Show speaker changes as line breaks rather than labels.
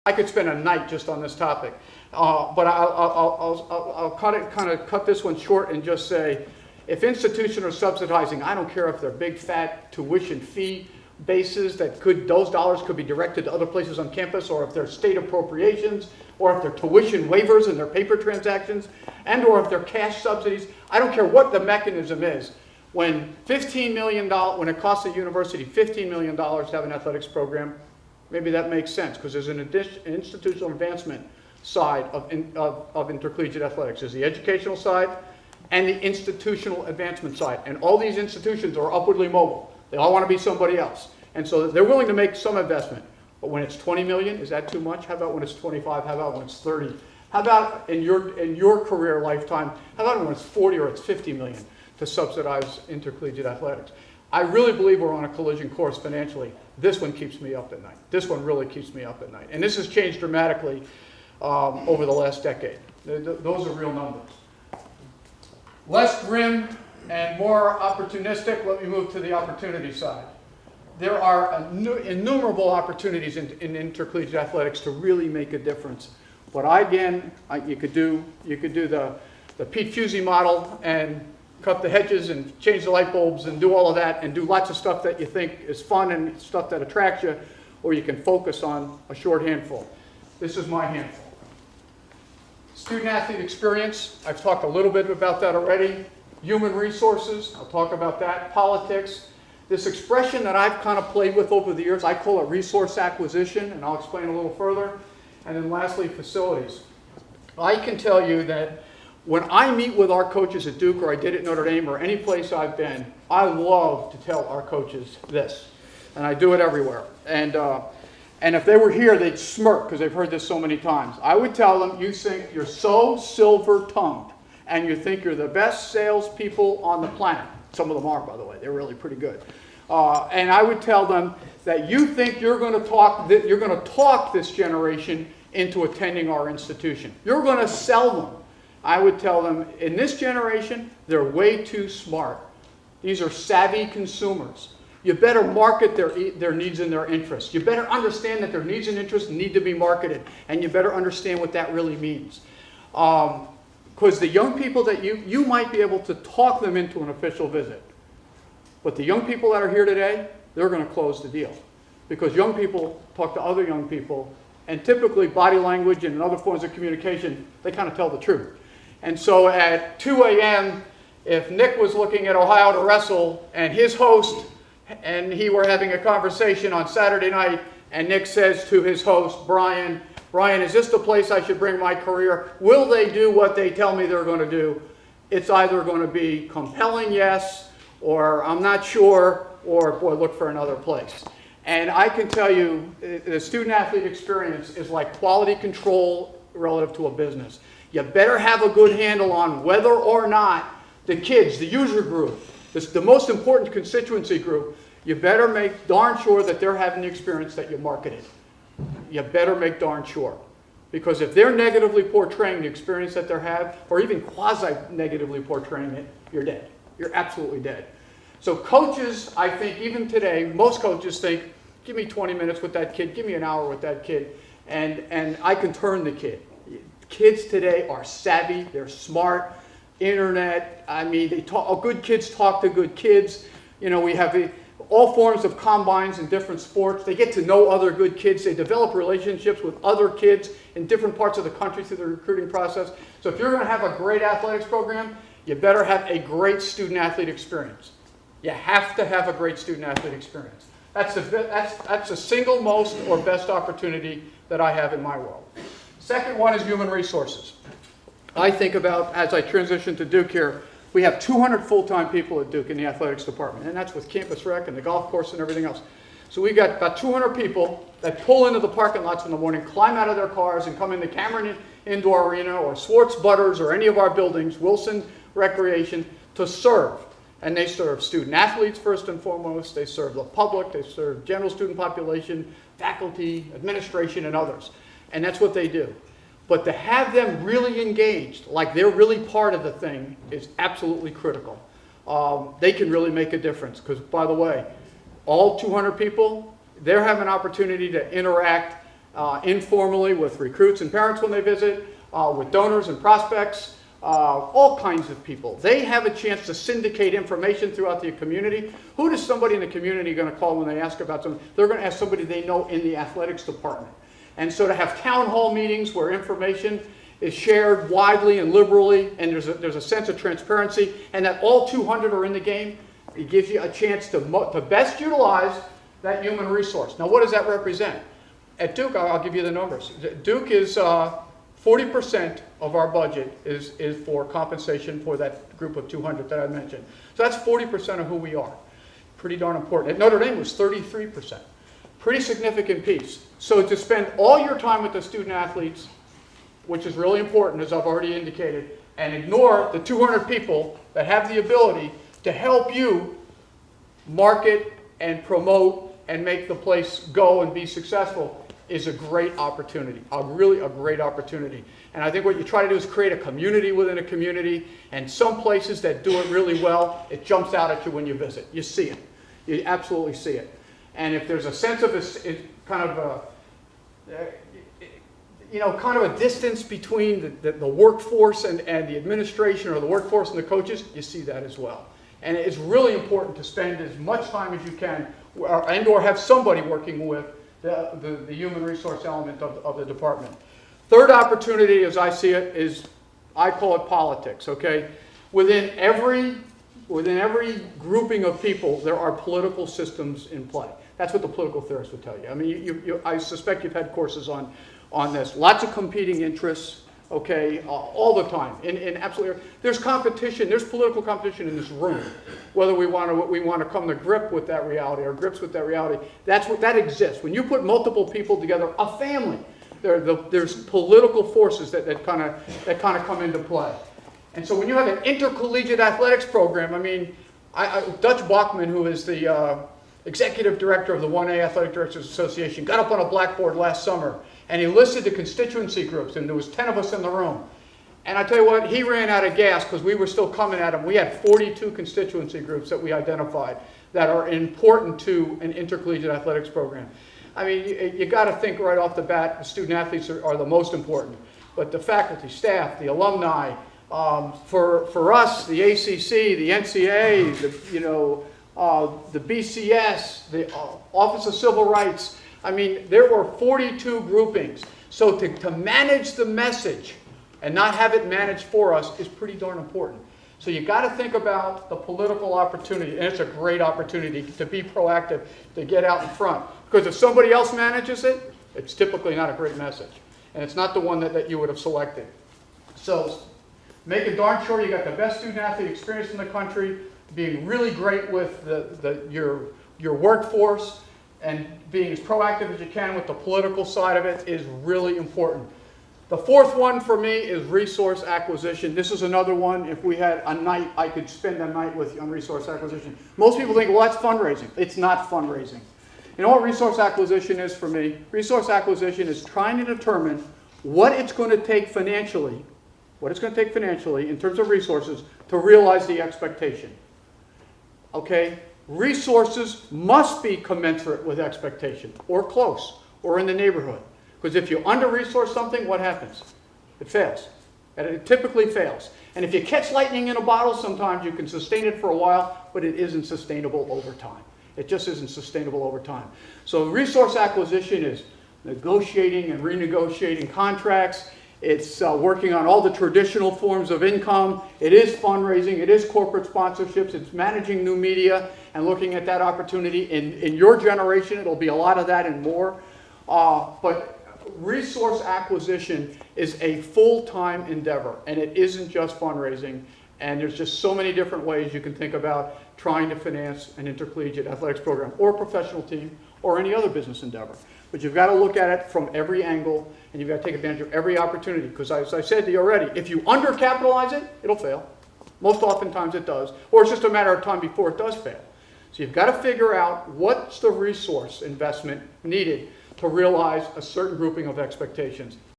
I could spend a night just on this topic, but I'll kind of cut this one short and just say, if institutions are subsidizing, I don't care if they're big fat tuition fee bases those dollars could be directed to other places on campus, or if they're state appropriations, or if they're tuition waivers and their paper transactions, and or if they're cash subsidies. I don't care what the mechanism is. When $15 million, when it costs a university $15 million to have an athletics program, maybe that makes sense, because there's an institutional advancement side of intercollegiate athletics. There's the educational side and the institutional advancement side. And all these institutions are upwardly mobile. They all want to be somebody else. And so they're willing to make some investment. But when it's 20 million, is that too much? How about when it's 25? How about when it's 30? How about in your career lifetime, how about when it's 40 or it's 50 million to subsidize intercollegiate athletics? I really believe we're on a collision course financially. This one keeps me up at night. This one really keeps me up at night. And this has changed dramatically over the last decade. Those are real numbers. Less grim and more opportunistic, let me move to the opportunity side. There are innumerable opportunities in intercollegiate athletics to really make a difference. But you could do the Pete Fusey model and cut the hedges and change the light bulbs and do all of that and do lots of stuff that you think is fun and stuff that attracts you, or you can focus on a short handful. This is my handful. Student-athlete experience, I've talked a little bit about that already. Human resources, I'll talk about that. Politics, this expression that I've kind of played with over the years, I call it resource acquisition, and I'll explain a little further. And then lastly, facilities. I can tell you that when I meet with our coaches at Duke, or I did at Notre Dame, or any place I've been, I love to tell our coaches this. And I do it everywhere. And if they were here, they'd smirk because they've heard this so many times. I would tell them, you think you're so silver-tongued, and you think you're the best salespeople on the planet. Some of them are, by the way. They're really pretty good. And I would tell them that you think you're going to talk this generation into attending our institution. You're going to sell them. I would tell them, in this generation, they're way too smart. These are savvy consumers. You better market their needs and their interests. You better understand that their needs and interests need to be marketed, and you better understand what that really means. Because the young people that you might be able to talk them into an official visit, but the young people that are here today, they're going to close the deal. Because young people talk to other young people, and typically body language and other forms of communication, they kind of tell the truth. And so at 2 a.m., if Nick was looking at Ohio to wrestle, and his host and he were having a conversation on Saturday night, and Nick says to his host, Brian, is this the place I should bring my career? Will they do what they tell me they're going to do? It's either going to be compelling yes, or I'm not sure, or boy, look for another place. And I can tell you, the student-athlete experience is like quality control relative to a business. You better have a good handle on whether or not the kids, the user group, the most important constituency group, you better make darn sure that they're having the experience that you marketed. You better make darn sure. Because if they're negatively portraying the experience that they have, or even quasi-negatively portraying it, you're dead. You're absolutely dead. So coaches, I think, even today, most coaches think, give me 20 minutes with that kid, give me an hour with that kid, and I can turn the kid. Kids today are savvy, they're smart, internet, I mean, good kids talk to good kids. You know, we have all forms of combines in different sports. They get to know other good kids. They develop relationships with other kids in different parts of the country through the recruiting process. So if you're going to have a great athletics program, you better have a great student-athlete experience. You have to have a great student-athlete experience. That's the single most or best opportunity that I have in my world. Second one is human resources. I think about, as I transition to Duke here, we have 200 full-time people at Duke in the athletics department, and that's with campus rec and the golf course and everything else. So we've got about 200 people that pull into the parking lots in the morning, climb out of their cars, and come into Cameron Indoor Arena or Swartz Butters or any of our buildings, Wilson Recreation, to serve. And they serve student-athletes first and foremost. They serve the public. They serve general student population, faculty, administration, and others. And that's what they do. But to have them really engaged, like they're really part of the thing, is absolutely critical. They can really make a difference. Because, by the way, all 200 people, they have an opportunity to interact informally with recruits and parents when they visit, with donors and prospects, all kinds of people. They have a chance to syndicate information throughout the community. Who does somebody in the community going to call when they ask about something? They're going to ask somebody they know in the athletics department. And so to have town hall meetings where information is shared widely and liberally, and there's a sense of transparency, and that all 200 are in the game, it gives you a chance to best utilize that human resource. Now, what does that represent? At Duke, I'll give you the numbers. Duke is 40% of our budget is for compensation for that group of 200 that I mentioned. So that's 40% of who we are. Pretty darn important. At Notre Dame, it was 33%. Pretty significant piece. So to spend all your time with the student athletes, which is really important, as I've already indicated, and ignore the 200 people that have the ability to help you market and promote and make the place go and be successful, is a great opportunity, really a great opportunity. And I think what you try to do is create a community within a community, and some places that do it really well, it jumps out at you when you visit. You see it. You absolutely see it. And if there's a sense of kind of a distance between the workforce and the administration, or the workforce and the coaches, you see that as well. And it's really important to spend as much time as you can, or have somebody working with the human resource element of the department. Third opportunity, as I see it, is, I call it politics, okay? Within every grouping of people, there are political systems in play. That's what the political theorists would tell you. I mean, I suspect you've had courses on this. Lots of competing interests, okay, all the time. Absolutely, there's competition. There's political competition in this room. Whether we want to come to grips with that reality, that exists. When you put multiple people together, a family, there's political forces that kind of come into play. And so when you have an intercollegiate athletics program, I mean, Dutch Bachman, who is the executive director of the 1A Athletic Directors Association, got up on a blackboard last summer, and he listed the constituency groups, and there was 10 of us in the room. And I tell you what, he ran out of gas because we were still coming at him. We had 42 constituency groups that we identified that are important to an intercollegiate athletics program. I mean, you got to think right off the bat, the student athletes are the most important. But the faculty, staff, the alumni, for us, the ACC, the NCAA, the BCS, the Office of Civil Rights. I mean, there were 42 groupings. So to manage the message and not have it managed for us is pretty darn important. So you got to think about the political opportunity, and it's a great opportunity to be proactive, to get out in front. Because if somebody else manages it, it's typically not a great message. And it's not the one that you would have selected. So making darn sure you got the best student athlete experience in the country, being really great with your workforce, and being as proactive as you can with the political side of it is really important. The fourth one for me is resource acquisition. This is another one. If we had a night, I could spend a night with you on resource acquisition. Most people think, well, that's fundraising. It's not fundraising. You know what resource acquisition is for me? Resource acquisition is trying to determine what it's going to take financially, in terms of resources, to realize the expectation. Okay? Resources must be commensurate with expectation, or close, or in the neighborhood. Because if you under-resource something, what happens? It fails. And it typically fails. And if you catch lightning in a bottle, sometimes you can sustain it for a while, but it isn't sustainable over time. It just isn't sustainable over time. So resource acquisition is negotiating and renegotiating contracts. It's working on all the traditional forms of income. It is fundraising. It is corporate sponsorships. It's managing new media and looking at that opportunity. In your generation, it'll be a lot of that and more. But resource acquisition is a full-time endeavor, and it isn't just fundraising. And there's just so many different ways you can think about trying to finance an intercollegiate athletics program or professional team or any other business endeavor. But you've got to look at it from every angle, and you've got to take advantage of every opportunity. Because as I said to you already, if you undercapitalize it, it'll fail. Most oftentimes it does. Or it's just a matter of time before it does fail. So you've got to figure out what's the resource investment needed to realize a certain grouping of expectations.